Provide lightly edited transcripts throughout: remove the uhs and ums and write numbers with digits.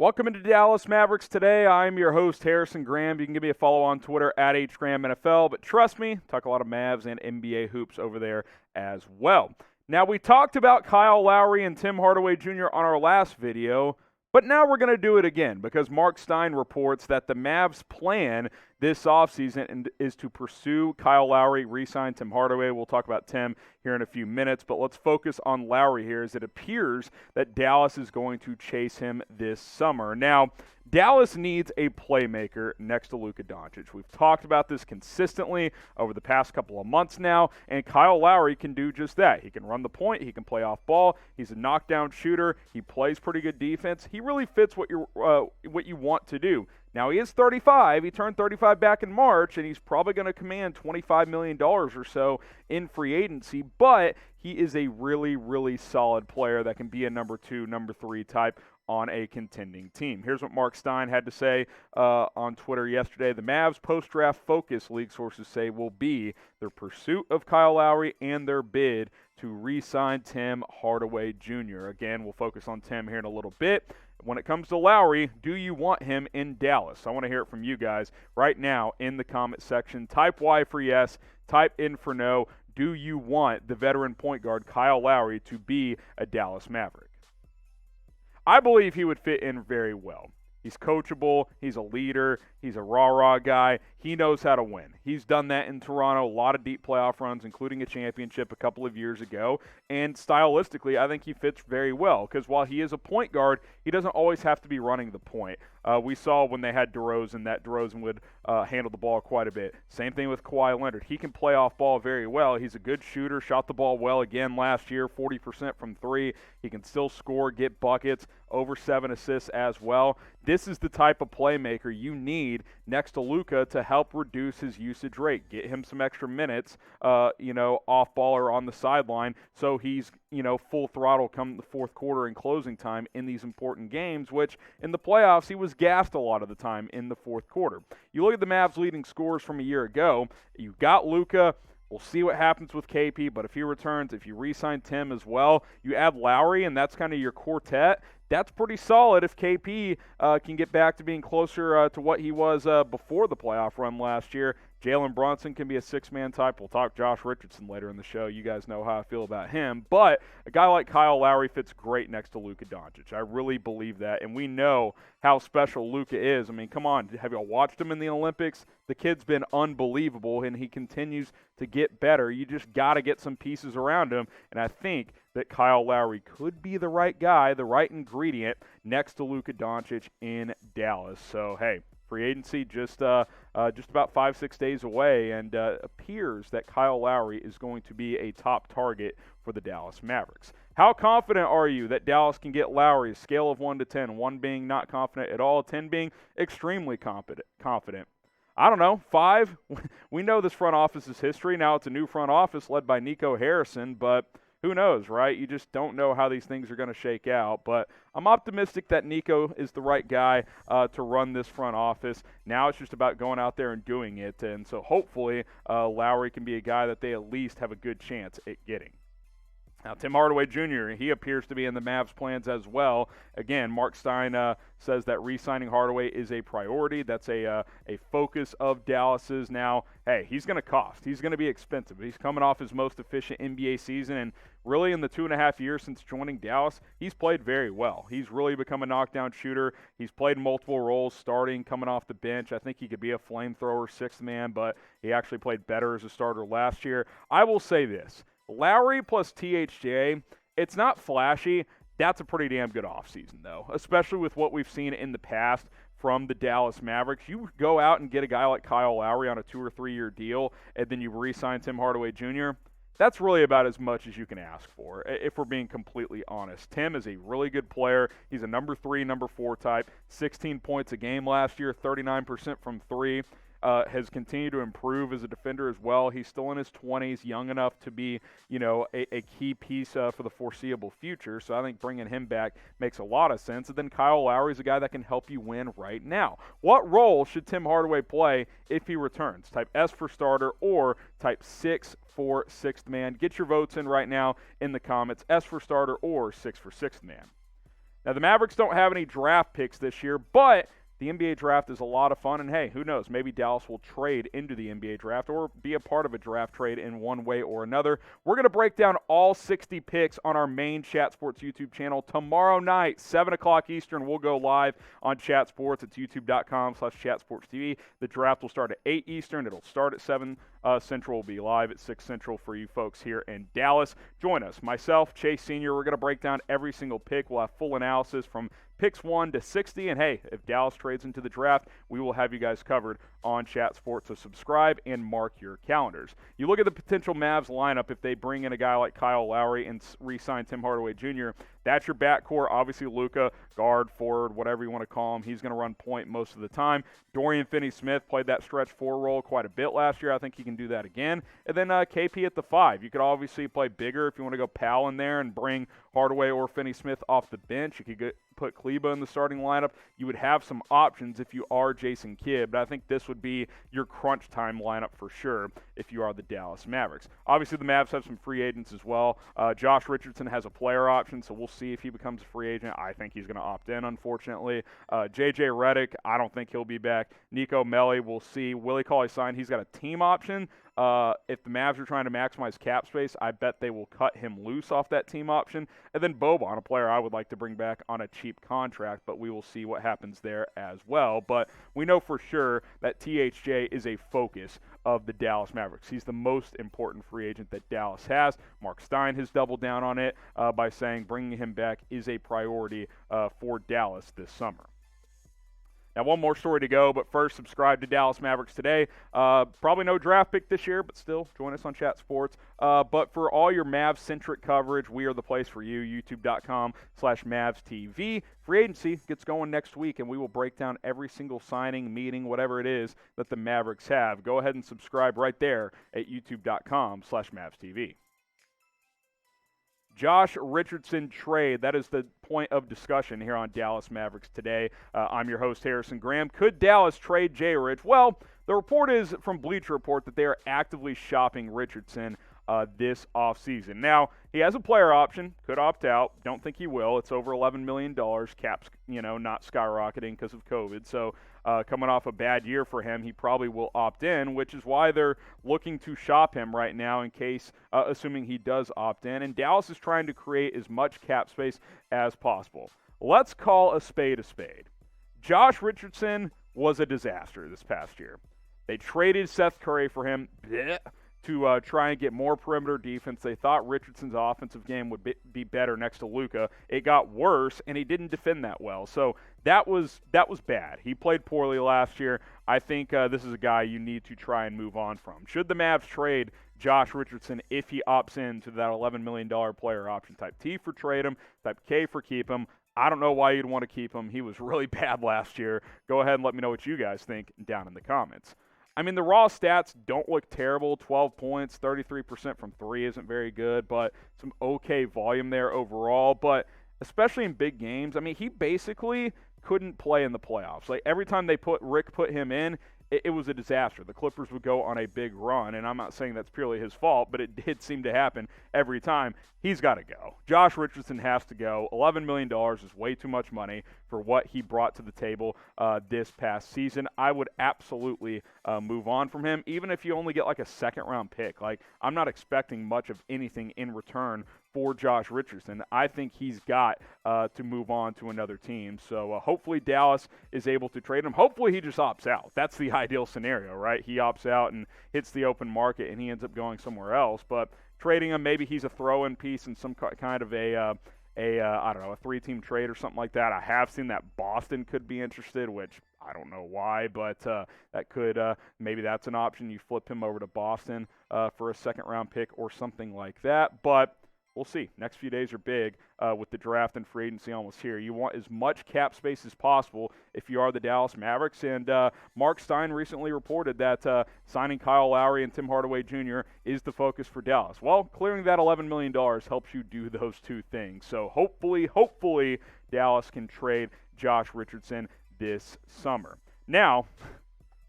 Welcome into Dallas Mavericks Today. I'm your host, Harrison Graham. You can give me a follow on Twitter at HGrahamNFL, but trust me, talk a lot of Mavs and NBA hoops over there as well. Now, we talked about Kyle Lowry and Tim Hardaway Jr. on our last video, but now we're going to do it again because Marc Stein reports that the Mavs' plan this offseason is to pursue Kyle Lowry, re-sign Tim Hardaway. We'll talk about Tim here in a few minutes, but let's focus on Lowry here as it appears that Dallas is going to chase him this summer. Now, Dallas needs a playmaker next to Luka Doncic. We've talked about this consistently over the past couple of months now, and Kyle Lowry can do just that. He can run the point. He can play off ball. He's a knockdown shooter. He plays pretty good defense. He really fits what you want to do. Now, he is 35. He turned 35 back in March, and he's probably going to command $25 million or so in free agency, but he is a really, really solid player that can be a number 2, number 3 type on a contending team. Here's what Marc Stein had to say on Twitter yesterday. The Mavs post-draft focus, league sources say, will be their pursuit of Kyle Lowry and their bid to re-sign Tim Hardaway Jr. Again, we'll focus on Tim here in a little bit. When it comes to Lowry, do you want him in Dallas? I want to hear it from you guys right now in the comment section. Type Y for yes, type in for no. Do you want the veteran point guard Kyle Lowry to be a Dallas Maverick? I believe he would fit in very well. He's coachable. He's a leader. He's a rah-rah guy. He knows how to win. He's done that in Toronto, a lot of deep playoff runs, including a championship a couple of years ago. And stylistically, I think he fits very well because while he is a point guard, he doesn't always have to be running the point. We saw when they had DeRozan that DeRozan would handle the ball quite a bit. Same thing with Kawhi Leonard. He can play off ball very well. He's a good shooter, shot the ball well again last year, 40% from three. He can still score, get buckets, over 7 assists as well. This is the type of playmaker you need next to Luka to help reduce his usage rate. Get him some extra minutes, off ball or on the sideline, so he's, full throttle come the fourth quarter and closing time in these important games, which in the playoffs he was gassed a lot of the time in the fourth quarter. You look at the Mavs' leading scorers from a year ago. You got Luka. We'll see what happens with KP, but if he returns, if you re-sign Tim as well, you add Lowry, and that's kind of your quartet. That's pretty solid if KP can get back to being closer to what he was before the playoff run last year. Jalen Brunson can be a six-man type. We'll talk Josh Richardson later in the show. You guys know how I feel about him. But a guy like Kyle Lowry fits great next to Luka Doncic. I really believe that. And we know how special Luka is. I mean, come on. Have you all watched him in the Olympics? The kid's been unbelievable, and he continues to get better. You just got to get some pieces around him. And I think that Kyle Lowry could be the right guy, the right ingredient next to Luka Doncic in Dallas. So, hey, free agency just about 5-6 days away, and appears that Kyle Lowry is going to be a top target for the Dallas Mavericks. How confident are you that Dallas can get Lowry? A scale of 1 to 10, 1 being not confident at all, 10 being extremely confident. I don't know, 5? We know this front office is history. Now it's a new front office led by Nico Harrison, but who knows, right? You just don't know how these things are going to shake out. But I'm optimistic that Nico is the right guy to run this front office. Now it's just about going out there and doing it. And so hopefully Lowry can be a guy that they at least have a good chance at getting. Now, Tim Hardaway Jr., he appears to be in the Mavs' plans as well. Again, Marc Stein says that re-signing Hardaway is a priority. That's a focus of Dallas's. Now, hey, he's going to cost. He's going to be expensive. He's coming off his most efficient NBA season, and really in the 2.5 years since joining Dallas, he's played very well. He's really become a knockdown shooter. He's played multiple roles, starting, coming off the bench. I think he could be a flamethrower sixth man, but he actually played better as a starter last year. I will say this. Lowry plus THJ, it's not flashy. That's a pretty damn good offseason, though, especially with what we've seen in the past from the Dallas Mavericks. You go out and get a guy like Kyle Lowry on a 2 or 3 year deal, and then you re-sign Tim Hardaway Jr., that's really about as much as you can ask for, if we're being completely honest. Tim is a really good player. He's a number 3, number 4 type, 16 points a game last year, 39% from 3. Has continued to improve as a defender as well. He's still in his 20s, young enough to be, a key piece for the foreseeable future. So I think bringing him back makes a lot of sense. And then Kyle Lowry is a guy that can help you win right now. What role should Tim Hardaway play if he returns? Type S for starter or type 6 for sixth man. Get your votes in right now in the comments. S for starter or 6 for sixth man. Now, the Mavericks don't have any draft picks this year, but the NBA draft is a lot of fun, and hey, who knows? Maybe Dallas will trade into the NBA draft or be a part of a draft trade in one way or another. We're going to break down all 60 picks on our main Chat Sports YouTube channel tomorrow night, 7 o'clock Eastern. We'll go live on Chat Sports. It's youtube.com/chatsportstv. The draft will start at 8 Eastern. It'll start at 7 Central. Will be live at 6 Central for you folks here in Dallas. Join us, myself, Chase Sr. We're going to break down every single pick. We'll have full analysis from picks 1 to 60, and hey, if Dallas trades into the draft, we will have you guys covered on Chat Sports, so subscribe and mark your calendars. You look at the potential Mavs lineup if they bring in a guy like Kyle Lowry and re-sign Tim Hardaway Jr., that's your backcourt. Obviously, Luka, guard, forward, whatever you want to call him. He's going to run point most of the time. Dorian Finney-Smith played that stretch 4 role quite a bit last year. I think he can do that again. And then KP at the 5. You could obviously play bigger if you want to go Powell in there and bring Hardaway or Finney-Smith off the bench. You could put Kleba in the starting lineup. You would have some options if you are Jason Kidd, but I think this would be your crunch time lineup for sure if you are the Dallas Mavericks. Obviously, the Mavs have some free agents as well. Josh Richardson has a player option, so we'll see if he becomes a free agent. I think he's going to opt in, unfortunately. J.J. Redick, I don't think he'll be back. Nico Melli, we'll see. Willie Cauley-Stein, he's got a team option. If the Mavs are trying to maximize cap space, I bet they will cut him loose off that team option. And then Boban, a player I would like to bring back on a cheap contract, but we will see what happens there as well. But we know for sure that THJ is a focus of the Dallas Mavericks. He's the most important free agent that Dallas has. Marc Stein has doubled down on it by saying bringing him back is a priority for Dallas this summer. Now, one more story to go, but first, subscribe to Dallas Mavericks Today. Probably no draft pick this year, but still, join us on Chat Sports. But for all your Mavs-centric coverage, we are the place for you, youtube.com/MavsTV. Free agency gets going next week, and we will break down every single signing, meeting, whatever it is that the Mavericks have. Go ahead and subscribe right there at youtube.com/MavsTV. Josh Richardson trade. That is the point of discussion here on Dallas Mavericks Today. I'm your host, Harrison Graham. Could Dallas trade J-Rich? Well, the report is from Bleacher Report that they are actively shopping Richardson this offseason. Now, he has a player option, could opt out. Don't think he will. It's over $11 million. Cap's, not skyrocketing because of COVID. So coming off a bad year for him, he probably will opt in, which is why they're looking to shop him right now in case, assuming he does opt in. And Dallas is trying to create as much cap space as possible. Let's call a spade a spade. Josh Richardson was a disaster this past year. They traded Seth Curry for him to try and get more perimeter defense. They thought Richardson's offensive game would be better next to Luka. It got worse, and he didn't defend that well. So that was bad. He played poorly last year. I think this is a guy you need to try and move on from. Should the Mavs trade Josh Richardson if he opts into that $11 million player option? Type T for trade him, type K for keep him. I don't know why you'd want to keep him. He was really bad last year. Go ahead and let me know what you guys think down in the comments. I mean, the raw stats don't look terrible. 12 points, 33% from 3 isn't very good, but some okay volume there overall. But especially in big games, I mean, he basically couldn't play in the playoffs. Like, every time Rick put him in, it was a disaster. The Clippers would go on a big run, and I'm not saying that's purely his fault, but it did seem to happen every time. He's got to go. Josh Richardson has to go. $11 million is way too much money for what he brought to the table this past season. I would absolutely move on from him, even if you only get like a second-round pick. Like, I'm not expecting much of anything in return for Josh Richardson. I think he's got to move on to another team. So hopefully Dallas is able to trade him. Hopefully he just opts out. That's the ideal scenario, right? He opts out and hits the open market and he ends up going somewhere else. But trading him, maybe he's a throw-in piece in some kind of a 3-team trade or something like that. I have seen that Boston could be interested, which I don't know why, but that could maybe that's an option. You flip him over to Boston for a second-round pick or something like that. But we'll see. Next few days are big with the draft and free agency almost here. You want as much cap space as possible if you are the Dallas Mavericks. And Marc Stein recently reported that signing Kyle Lowry and Tim Hardaway Jr. is the focus for Dallas. Well, clearing that $11 million helps you do those two things. So hopefully Dallas can trade Josh Richardson this summer. Now,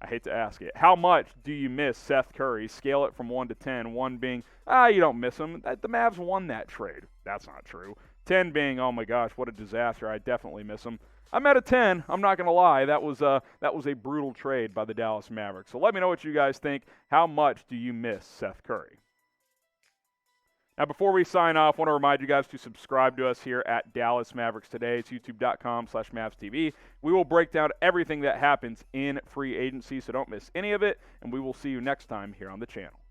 I hate to ask it. How much do you miss Seth Curry? Scale it from 1 to 10. 1 being, you don't miss him. The Mavs won that trade. That's not true. 10 being, oh my gosh, what a disaster. I definitely miss him. I'm at a 10. I'm not going to lie. That was a brutal trade by the Dallas Mavericks. So let me know what you guys think. How much do you miss Seth Curry? Now, before we sign off, I want to remind you guys to subscribe to us here at Dallas Mavericks Today. It's youtube.com/MavsTV. We will break down everything that happens in free agency, so don't miss any of it, and we will see you next time here on the channel.